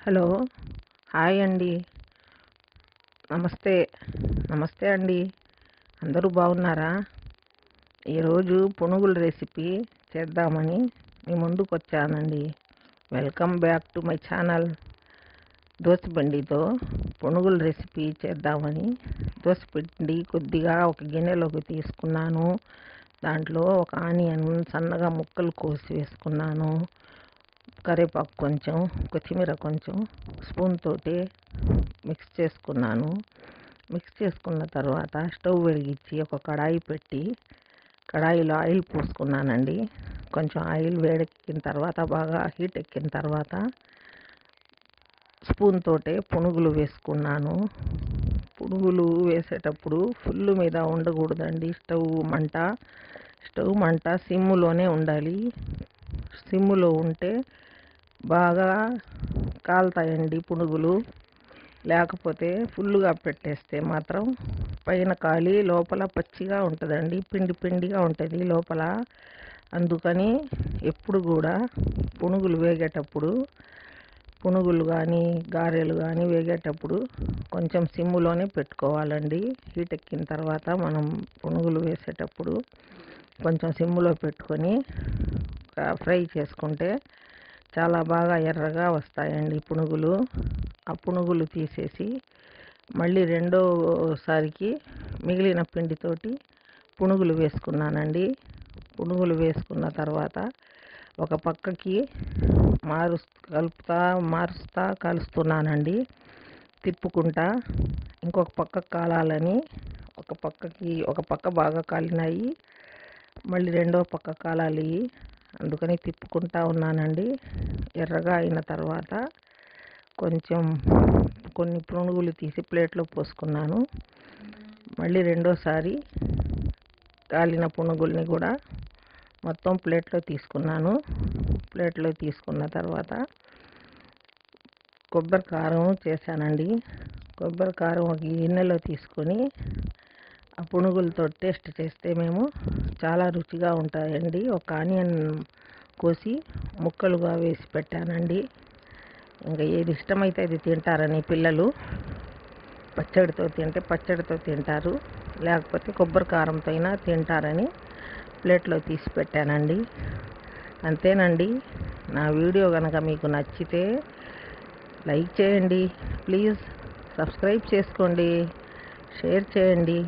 Hello. Hi అండి. నమస్తే. నమస్తే అండి. అందరూ బాగున్నారా? ఈరోజు పునుగుల రెసిపీ చేద్దామని మీ ముందుకు వచ్చానండి. Welcome back to my channel. దోసపిండితో పునుగుల రెసిపీ చేద్దామని దోసపిండి కొద్దిగా ఒక గిన్నెలోకి తీసుకున్నాను. దాంట్లో ఒక ఆనియన్ సన్నగా ముక్కలు కోసి వేసుకున్నాను. కరివేపాకు కొంచెం, కొత్తిమీర కొంచెం స్పూన్ తోటి మిక్స్ చేసుకున్నాను. మిక్స్ చేసుకున్న తర్వాత స్టవ్ వెలిగించి ఒక కడాయి పెట్టి కడాయిలో ఆయిల్ పోసుకున్నానండి. కొంచెం ఆయిల్ వేడెక్కిన తర్వాత బాగా హీట్ ఎక్కిన తర్వాత స్పూన్ తోటే పునుగులు వేసుకున్నాను. పునుగులు వేసేటప్పుడు ఫుల్ మీద ఉండకూడదండి. స్టవ్ మంట సిమ్ములోనే ఉండాలి. సిమ్ములో ఉంటే బాగా కాలుతాయండి పునుగులు. లేకపోతే ఫుల్గా పెట్టేస్తే మాత్రం పైన కాలి లోపల పచ్చిగా ఉంటుందండి. పిండి పిండిగా ఉంటుంది లోపల. అందుకని ఎప్పుడు కూడా పునుగులు కానీ గారెలు కానీ వేగేటప్పుడు కొంచెం సిమ్ములోనే పెట్టుకోవాలండి. హీట్ ఎక్కిన తర్వాత మనం పునుగులు వేసేటప్పుడు కొంచెం సిమ్ములో పెట్టుకొని ఫ్రై చేసుకుంటే చాలా బాగా ఎర్రగా వస్తాయండి పునుగులు. ఆ పునుగులు తీసేసి మళ్ళీ రెండోసారికి మిగిలిన పిండితోటి పునుగులు వేసుకున్నానండి. పునుగులు వేసుకున్న తర్వాత ఒక పక్కకి కలుస్తున్నానండి. తిప్పుకుంటా ఇంకొక పక్క కాలాలని ఒక పక్క బాగా కాలినాయి, మళ్ళీ రెండో పక్క కాలాలి. అందుకని తిప్పుకుంటా ఉన్నానండి. ఎర్రగా అయిన తర్వాత కొన్ని పునుగులు తీసి ప్లేట్లో పోసుకున్నాను. మళ్ళీ రెండోసారి కాలిన పునుగుల్ని కూడా మొత్తం ప్లేట్లో తీసుకున్నాను. ప్లేట్లో తీసుకున్న తర్వాత కొబ్బరి కారం చేశానండి. కొబ్బరి కారం ఒక గిన్నెలో తీసుకొని ఆ పునుగులతో టేస్ట్ చేస్తే మేము చాలా రుచిగా ఉంటాయండి. ఒక ఆనియన్ కోసి ముక్కలుగా వేసి పెట్టానండి. ఇంకా ఏది ఇష్టమైతే అది తింటారని పిల్లలు. పచ్చడితో తింటే పచ్చడితో తింటారు, లేకపోతే కొబ్బరి కారంతో అయినా తింటారని ప్లేట్లో తీసి పెట్టానండి. అంతేనండి. నా వీడియో కనుక మీకు నచ్చితే లైక్ చేయండి, ప్లీజ్ సబ్స్క్రైబ్ చేసుకోండి, షేర్ చేయండి.